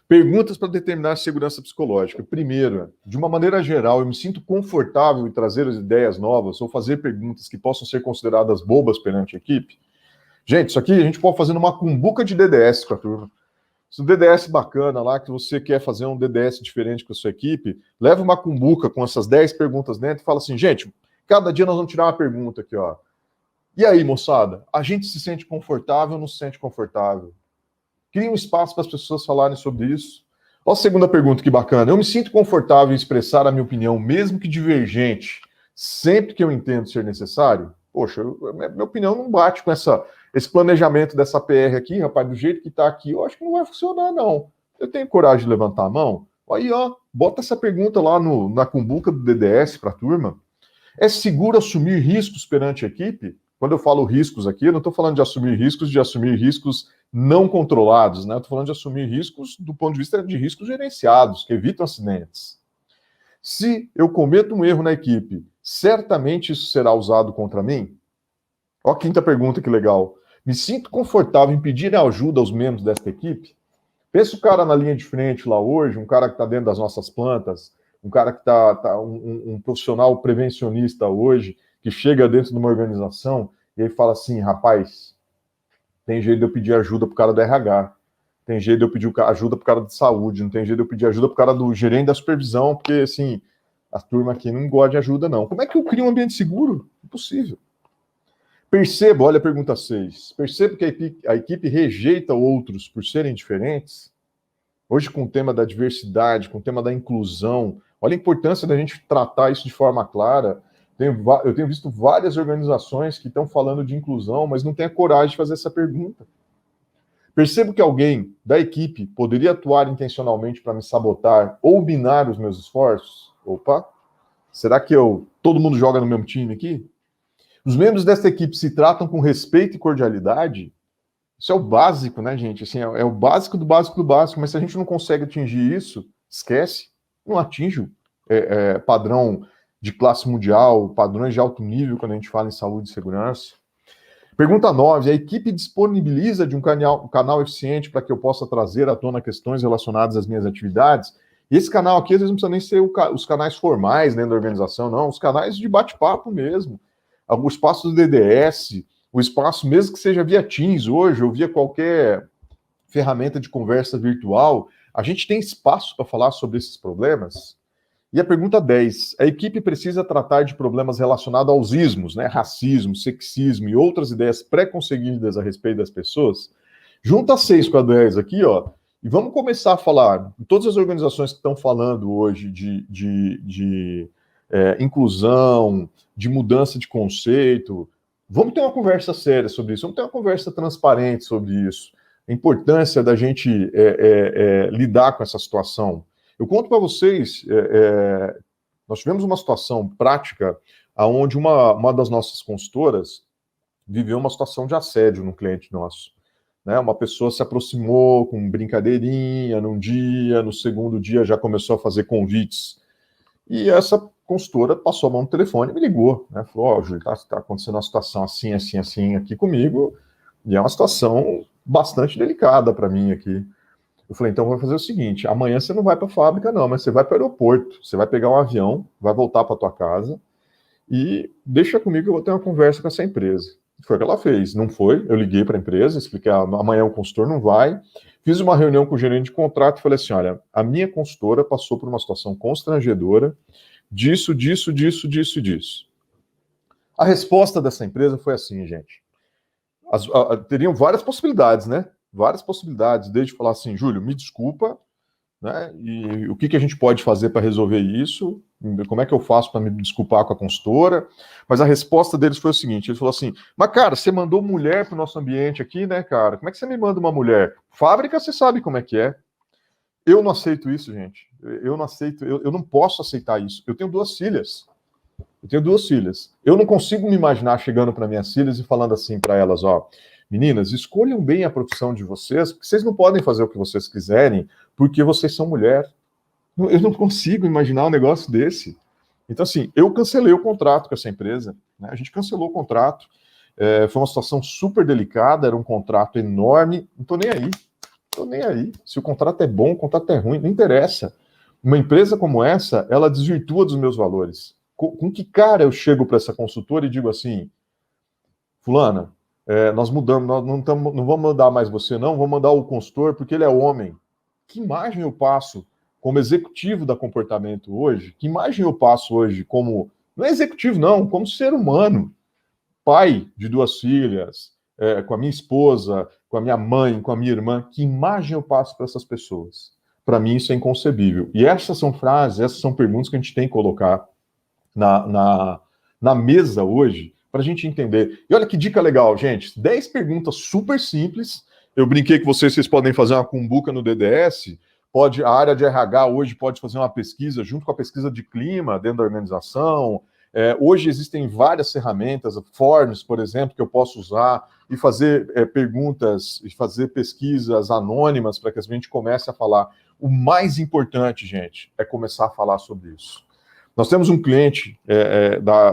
Perguntas para determinar a segurança psicológica. Primeiro, de uma maneira geral, eu me sinto confortável em trazer as ideias novas ou fazer perguntas que possam ser consideradas bobas perante a equipe? Gente, isso aqui a gente pode fazer numa cumbuca de DDS para a turma. Se um DDS bacana lá, que você quer fazer um DDS diferente com a sua equipe, leva uma cumbuca com essas 10 perguntas dentro e fala assim, gente, cada dia nós vamos tirar uma pergunta aqui, ó. E aí, moçada, a gente se sente confortável ou não se sente confortável? Cria um espaço para as pessoas falarem sobre isso. Olha a segunda pergunta, que bacana. Eu me sinto confortável em expressar a minha opinião, mesmo que divergente, sempre que eu entendo ser necessário? Poxa, minha opinião não bate com esse planejamento dessa PR aqui, rapaz, do jeito que está aqui, eu acho que não vai funcionar, não. Eu tenho coragem de levantar a mão? Aí, ó, bota essa pergunta lá na cumbuca do DDS para a turma. É seguro assumir riscos perante a equipe? Quando eu falo riscos aqui, eu não estou falando de assumir riscos não controlados, né? Eu estou falando de assumir riscos do ponto de vista de riscos gerenciados, que evitam acidentes. Se eu cometo um erro na equipe, certamente isso será usado contra mim? Ó, a quinta pergunta, que legal. Me sinto confortável em pedir ajuda aos membros desta equipe? Pensa o cara na linha de frente lá hoje, um cara que está dentro das nossas plantas, um cara que está um profissional prevencionista hoje, que chega dentro de uma organização e ele fala assim, rapaz, tem jeito de eu pedir ajuda para o cara do RH, tem jeito de eu pedir ajuda para o cara de saúde, não tem jeito de eu pedir ajuda para o cara do gerente da supervisão, porque, assim, a turma aqui não gosta de ajuda, não. Como é que eu crio um ambiente seguro? Impossível. Percebo, olha a pergunta 6, percebo que a equipe rejeita outros por serem diferentes? Hoje, com o tema da diversidade, com o tema da inclusão, olha a importância da gente tratar isso de forma clara. Eu tenho visto várias organizações que estão falando de inclusão, mas não têm a coragem de fazer essa pergunta. Percebo que alguém da equipe poderia atuar intencionalmente para me sabotar ou minar os meus esforços? Opa, será que todo mundo joga no mesmo time aqui? Os membros dessa equipe se tratam com respeito e cordialidade? Isso é o básico, né, gente? Assim, é o básico do básico do básico, mas se a gente não consegue atingir isso, esquece, não atinge o padrão de classe mundial, padrões de alto nível quando a gente fala em saúde e segurança. Pergunta 9, a equipe disponibiliza de um canal eficiente para que eu possa trazer à tona questões relacionadas às minhas atividades? E esse canal aqui, às vezes, não precisa nem ser os canais formais dentro da organização, não, os canais de bate-papo mesmo. O espaço do DDS, o espaço, mesmo que seja via Teams hoje, ou via qualquer ferramenta de conversa virtual, a gente tem espaço para falar sobre esses problemas? E a pergunta 10, a equipe precisa tratar de problemas relacionados aos ismos, né, racismo, sexismo e outras ideias pré-concebidas a respeito das pessoas? Junta a 6 com a 10 aqui, ó, e vamos começar a falar, em todas as organizações que estão falando hoje de inclusão, de mudança de conceito, vamos ter uma conversa séria sobre isso, vamos ter uma conversa transparente sobre isso, a importância da gente lidar com essa situação. Eu conto para vocês, nós tivemos uma situação prática onde uma das nossas consultoras viveu uma situação de assédio num cliente nosso. Né? Uma pessoa se aproximou com brincadeirinha num dia, no segundo dia já começou a fazer convites. E essa consultora passou a mão no telefone e me ligou. Né? Falou, ó, Júlio, tá acontecendo uma situação assim, assim, assim aqui comigo, e é uma situação bastante delicada para mim aqui. Eu falei, então vamos fazer o seguinte, amanhã você não vai para a fábrica não, mas você vai para o aeroporto, você vai pegar um avião, vai voltar para tua casa e deixa comigo que eu vou ter uma conversa com essa empresa. Foi o que ela fez, não foi, eu liguei para a empresa, expliquei, amanhã o consultor não vai, fiz uma reunião com o gerente de contrato e falei assim, olha, a minha consultora passou por uma situação constrangedora, disso. A resposta dessa empresa foi assim, gente, teriam várias possibilidades, né? Várias possibilidades, desde falar assim, Júlio, me desculpa, né? E o que a gente pode fazer para resolver isso? Como é que eu faço para me desculpar com a consultora? Mas a resposta deles foi o seguinte, ele falou assim, mas cara, você mandou mulher para o nosso ambiente aqui, né, cara? Como é que você me manda uma mulher? Fábrica, você sabe como é que é. Eu não aceito isso, gente. Eu não aceito, eu não posso aceitar isso. Eu tenho 2 filhas. Eu não consigo me imaginar chegando para minhas filhas e falando assim para elas, ó, meninas, escolham bem a profissão de vocês, porque vocês não podem fazer o que vocês quiserem, porque vocês são mulher. Eu não consigo imaginar um negócio desse. Então, assim, eu cancelei o contrato com essa empresa, né? A gente cancelou o contrato. Foi uma situação super delicada, era um contrato enorme, não estou nem aí. Estou nem aí. Se o contrato é bom, o contrato é ruim, não interessa. Uma empresa como essa, ela desvirtua dos meus valores. Com que cara eu chego para essa consultora e digo assim, fulana, nós mudamos, nós não vamos mandar mais você não, vamos mandar o consultor porque ele é homem. Que imagem eu passo como executivo da comportamento hoje? Que imagem eu passo hoje como, não é executivo não, como ser humano, pai de 2 filhas, com a minha esposa, com a minha mãe, com a minha irmã, que imagem eu passo para essas pessoas? Para mim isso é inconcebível. E essas são frases, essas são perguntas que a gente tem que colocar na mesa hoje, para a gente entender. E olha que dica legal, gente. 10 perguntas super simples. Eu brinquei com vocês podem fazer uma cumbuca no DDS. A área de RH hoje pode fazer uma pesquisa junto com a pesquisa de clima dentro da organização. Hoje existem várias ferramentas, forms, por exemplo, que eu posso usar e fazer perguntas e fazer pesquisas anônimas para que a gente comece a falar. O mais importante, gente, é começar a falar sobre isso. Nós temos um cliente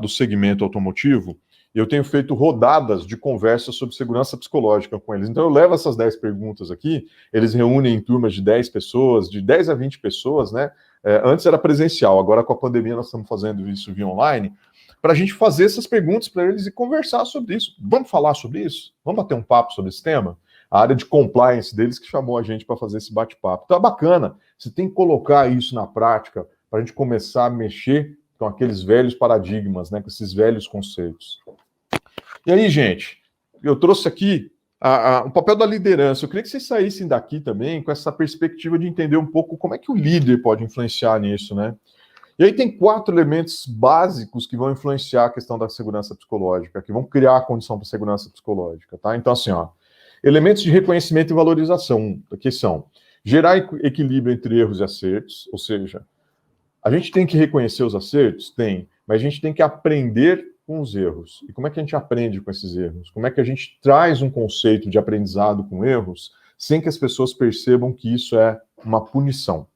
do segmento automotivo e eu tenho feito rodadas de conversas sobre segurança psicológica com eles. Então eu levo essas 10 perguntas aqui, eles reúnem em turmas de 10 pessoas, de 10 a 20 pessoas, né? Antes era presencial, agora com a pandemia nós estamos fazendo isso via online, para a gente fazer essas perguntas para eles e conversar sobre isso. Vamos falar sobre isso? Vamos bater um papo sobre esse tema? A área de compliance deles que chamou a gente para fazer esse bate-papo. Então é bacana, você tem que colocar isso na prática, para a gente começar a mexer com aqueles velhos paradigmas, né, com esses velhos conceitos. E aí, gente, eu trouxe aqui o papel da liderança. Eu queria que vocês saíssem daqui também com essa perspectiva de entender um pouco como é que o líder pode influenciar nisso, né? E aí tem 4 elementos básicos que vão influenciar a questão da segurança psicológica, que vão criar a condição para a segurança psicológica, tá? Então, assim, elementos de reconhecimento e valorização, que são gerar equilíbrio entre erros e acertos, ou seja, a gente tem que reconhecer os acertos? Tem, mas a gente tem que aprender com os erros. E como é que a gente aprende com esses erros? Como é que a gente traz um conceito de aprendizado com erros sem que as pessoas percebam que isso é uma punição?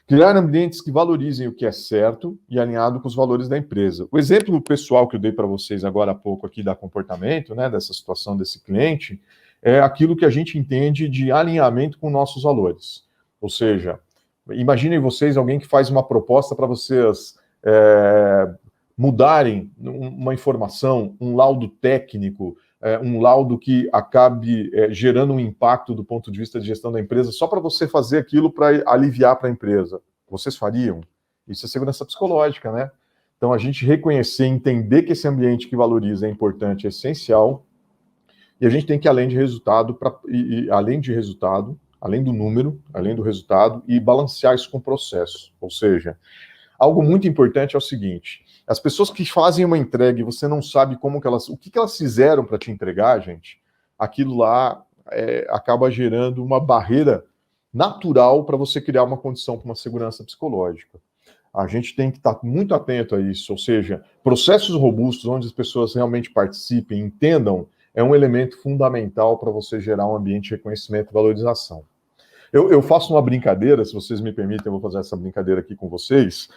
Criar ambientes que valorizem o que é certo e alinhado com os valores da empresa. O exemplo pessoal que eu dei para vocês agora há pouco aqui da comportamento, né, dessa situação desse cliente, é aquilo que a gente entende de alinhamento com nossos valores. Ou seja, imaginem vocês alguém que faz uma proposta para vocês mudarem uma informação, um laudo técnico, um laudo que acabe gerando um impacto do ponto de vista de gestão da empresa, só para você fazer aquilo para aliviar para a empresa. Vocês fariam? Isso é segurança psicológica, né? Então, a gente reconhecer, entender que esse ambiente que valoriza é importante, é essencial, e a gente tem que, além do número, além do resultado, e balancear isso com o processo. Ou seja, algo muito importante é o seguinte: as pessoas que fazem uma entrega e você não sabe o que elas fizeram para te entregar, gente, aquilo lá acaba gerando uma barreira natural para você criar uma condição para uma segurança psicológica. A gente tem que estar muito atento a isso, ou seja, processos robustos onde as pessoas realmente participem, entendam, é um elemento fundamental para você gerar um ambiente de reconhecimento e valorização. Eu faço uma brincadeira, se vocês me permitem, eu vou fazer essa brincadeira aqui com vocês.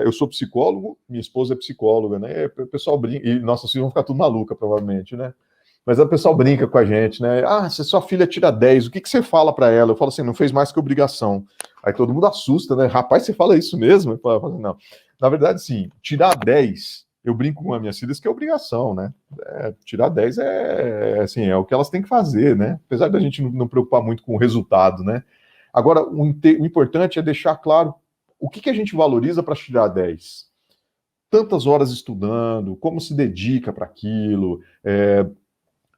Eu sou psicólogo, minha esposa é psicóloga, né? O pessoal brinca, e nossas filhas vão ficar tudo maluca, provavelmente, né? Mas o pessoal brinca com a gente, né? Se sua filha tira 10, o que você fala para ela? Eu falo assim, não fez mais que obrigação. Aí todo mundo assusta, né? Rapaz, você fala isso mesmo? Eu falo, não. Na verdade, sim, tirar 10, eu brinco com as minhas filhas que é obrigação, né? Tirar 10 assim, é o que elas têm que fazer, né? Apesar da gente não preocupar muito com o resultado, né? Agora, o importante é deixar claro o que a gente valoriza para tirar 10. Tantas horas estudando, como se dedica para aquilo,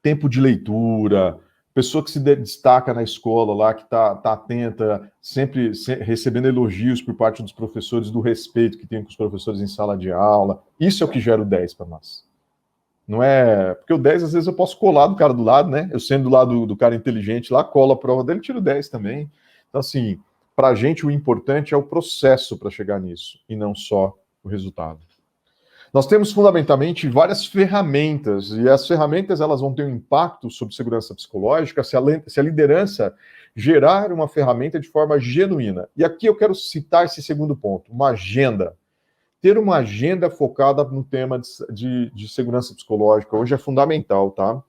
tempo de leitura, pessoa que se destaca na escola lá, que está atenta, sempre recebendo elogios por parte dos professores, do respeito que tem com os professores em sala de aula. Isso é o que gera o 10 para nós. Não é... Porque o 10, às vezes, eu posso colar do cara do lado, né? Eu sendo do lado do cara inteligente lá, colo a prova dele, tiro 10 também. Então, assim, para a gente o importante é o processo para chegar nisso, e não só o resultado. Nós temos, fundamentalmente, várias ferramentas, e as ferramentas elas vão ter um impacto sobre segurança psicológica se a liderança gerar uma ferramenta de forma genuína. E aqui eu quero citar esse segundo ponto, uma agenda. Ter uma agenda focada no tema de segurança psicológica hoje é fundamental, tá?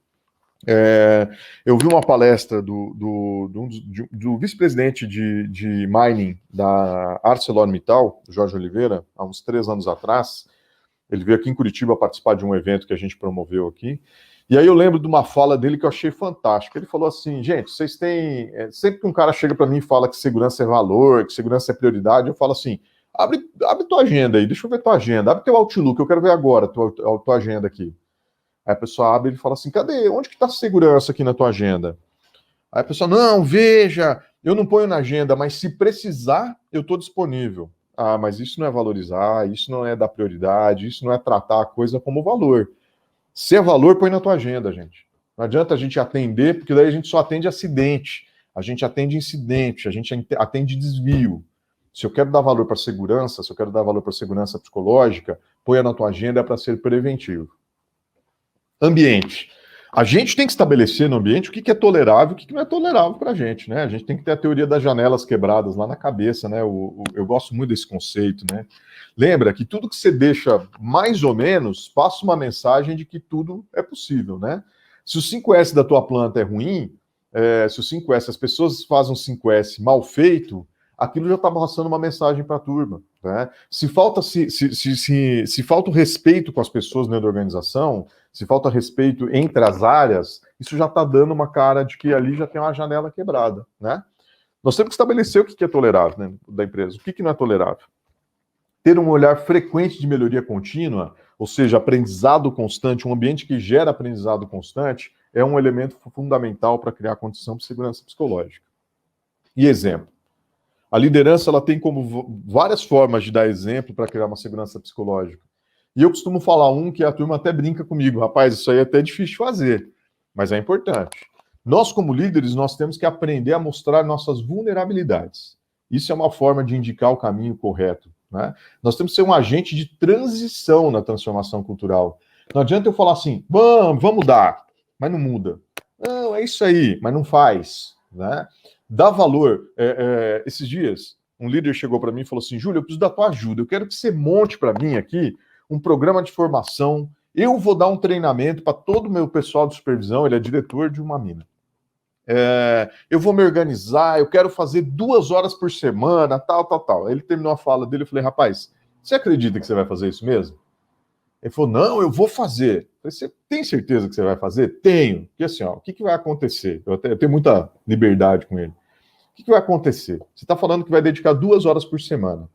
Eu vi uma palestra do vice-presidente de mining da ArcelorMittal, Jorge Oliveira, há uns 3 anos atrás. Ele veio aqui em Curitiba participar de um evento que a gente promoveu aqui. E aí eu lembro de uma fala dele que eu achei fantástica. Ele falou assim, gente, vocês têm... sempre que um cara chega para mim e fala que segurança é valor, que segurança é prioridade, eu falo assim, abre tua agenda aí, deixa eu ver tua agenda, abre teu Outlook, eu quero ver agora tua agenda aqui. Aí a pessoa abre e fala assim, cadê? Onde que está a segurança aqui na tua agenda? Aí a pessoa, não, veja, eu não ponho na agenda, mas se precisar, eu estou disponível. Ah, mas isso não é valorizar, isso não é dar prioridade, isso não é tratar a coisa como valor. Se é valor, põe na tua agenda, gente. Não adianta a gente atender, porque daí a gente só atende acidente, a gente atende incidente, a gente atende desvio. Se eu quero dar valor para segurança, se eu quero dar valor para segurança psicológica, põe na tua agenda para ser preventivo. Ambiente. A gente tem que estabelecer no ambiente o que é tolerável e o que não é tolerável para a gente, né? A gente tem que ter a teoria das janelas quebradas lá na cabeça, né? Eu gosto muito desse conceito, né? Lembra que tudo que você deixa mais ou menos passa uma mensagem de que tudo é possível, né? Se o 5S da tua planta é ruim, se o 5S, as pessoas fazem um 5S mal feito, aquilo já está passando uma mensagem para a turma, né? Se falta o respeito com as pessoas dentro da organização, se falta respeito entre as áreas, isso já está dando uma cara de que ali já tem uma janela quebrada, né? Nós temos que estabelecer o que é tolerável, né, da empresa, o que não é tolerável. Ter um olhar frequente de melhoria contínua, ou seja, aprendizado constante, um ambiente que gera aprendizado constante, é um elemento fundamental para criar condição de segurança psicológica. E exemplo. A liderança ela tem como várias formas de dar exemplo para criar uma segurança psicológica. E eu costumo falar que a turma até brinca comigo, rapaz, isso aí é até difícil de fazer, mas é importante. Nós, como líderes, nós temos que aprender a mostrar nossas vulnerabilidades. Isso é uma forma de indicar o caminho correto, né? Nós temos que ser um agente de transição na transformação cultural. Não adianta eu falar assim, vamos mudar, mas não muda. Não, é isso aí, mas não faz, né? Dá valor. Esses dias, um líder chegou para mim e falou assim, Júlio, eu preciso da tua ajuda, eu quero que você monte para mim aqui um programa de formação, eu vou dar um treinamento para todo o meu pessoal de supervisão, ele é diretor de uma mina. Eu vou me organizar, eu quero fazer 2 horas por semana, tal. Aí ele terminou a fala dele, eu falei, rapaz, você acredita que você vai fazer isso mesmo? Ele falou, não, eu vou fazer. Eu falei, você tem certeza que você vai fazer? Tenho. Porque assim, o que vai acontecer? Eu tenho muita liberdade com ele. O que vai acontecer? Você está falando que vai dedicar 2 horas por semana.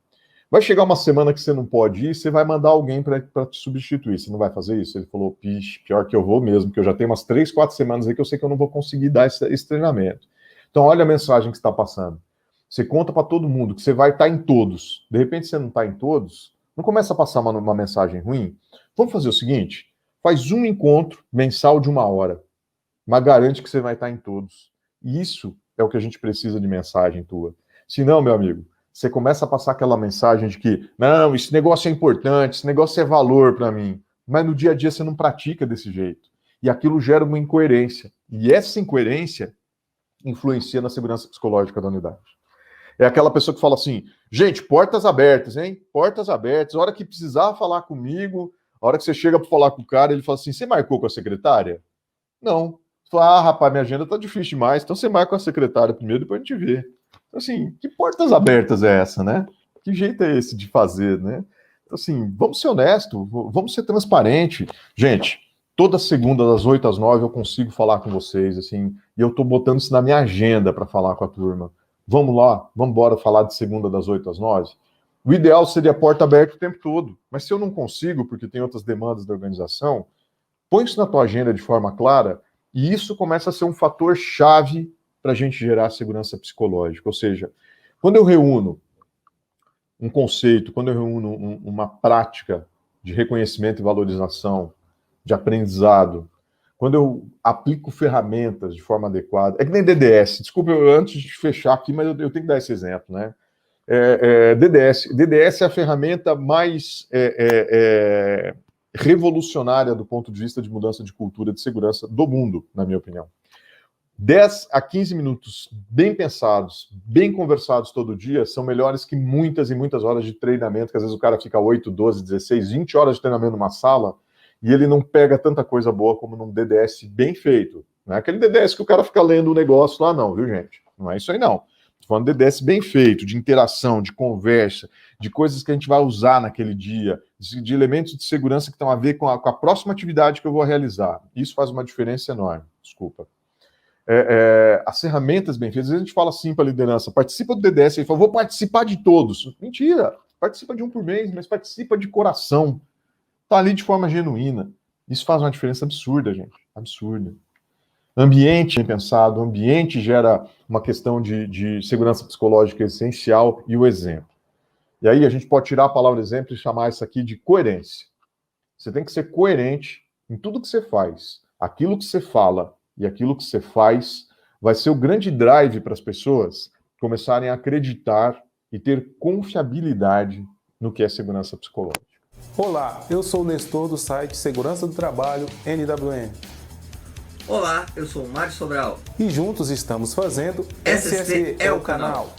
Vai chegar uma semana que você não pode ir, você vai mandar alguém para te substituir. Você não vai fazer isso? Ele falou, pior que eu vou mesmo, porque eu já tenho umas 3, 4 semanas aí que eu sei que eu não vou conseguir dar esse treinamento. Então, olha a mensagem que você está passando. Você conta para todo mundo que você vai estar em todos. De repente, você não está em todos, não começa a passar uma mensagem ruim? Vamos fazer o seguinte, faz um encontro mensal de 1 hora, mas garante que você vai estar em todos. E isso é o que a gente precisa de mensagem tua. Se não, meu amigo, você começa a passar aquela mensagem de que, não, esse negócio é importante, esse negócio é valor para mim, mas no dia a dia você não pratica desse jeito. E aquilo gera uma incoerência. E essa incoerência influencia na segurança psicológica da unidade. É aquela pessoa que fala assim, gente, portas abertas, hein? Portas abertas, a hora que precisar falar comigo, a hora que você chega para falar com o cara, ele fala assim, você marcou com a secretária? Não. Você fala, rapaz, minha agenda tá difícil demais, então você marca com a secretária primeiro, depois a gente vê. Assim, que portas abertas é essa, né? Que jeito é esse de fazer, né? Então, assim, vamos ser honestos, vamos ser transparentes. Gente, toda segunda, das 8 às 9, eu consigo falar com vocês, assim, e eu tô botando isso na minha agenda para falar com a turma. Vamos lá, vamos embora falar de segunda, das 8 às 9? O ideal seria a porta aberta o tempo todo, mas se eu não consigo, porque tem outras demandas da organização, põe isso na tua agenda de forma clara, e isso começa a ser um fator chave para a gente gerar segurança psicológica. Ou seja, quando eu reúno um conceito, quando eu reúno uma prática de reconhecimento e valorização, de aprendizado, quando eu aplico ferramentas de forma adequada, é que nem DDS, desculpa, antes de fechar aqui, mas eu tenho que dar esse exemplo, né? DDS é a ferramenta mais revolucionária do ponto de vista de mudança de cultura de segurança do mundo, na minha opinião. 10 a 15 minutos bem pensados, bem conversados todo dia, são melhores que muitas e muitas horas de treinamento, que às vezes o cara fica 8, 12, 16, 20 horas de treinamento numa sala, e ele não pega tanta coisa boa como num DDS bem feito, Não é aquele DDS que o cara fica lendo o negócio lá, não, viu, gente? Não é isso aí, não. Estou falando de DDS bem feito, de interação, de conversa, de coisas que a gente vai usar naquele dia, de elementos de segurança que estão a ver com a próxima atividade que eu vou realizar. Isso faz uma diferença enorme. Desculpa. As ferramentas bem feitas, às vezes a gente fala assim para a liderança, participa do DDS, ele fala, vou participar de todos. Mentira, participa de um por mês, mas participa de coração. Está ali de forma genuína. Isso faz uma diferença absurda, gente. Absurda. Ambiente bem pensado, ambiente gera uma questão de segurança psicológica essencial e o exemplo. E aí a gente pode tirar a palavra exemplo e chamar isso aqui de coerência. Você tem que ser coerente em tudo que você faz. Aquilo que você fala e aquilo que você faz vai ser o grande drive para as pessoas começarem a acreditar e ter confiabilidade no que é segurança psicológica. Olá, eu sou o Nestor do site Segurança do Trabalho NWN. Olá, eu sou o Mário Sobral. E juntos estamos fazendo SSC é o canal.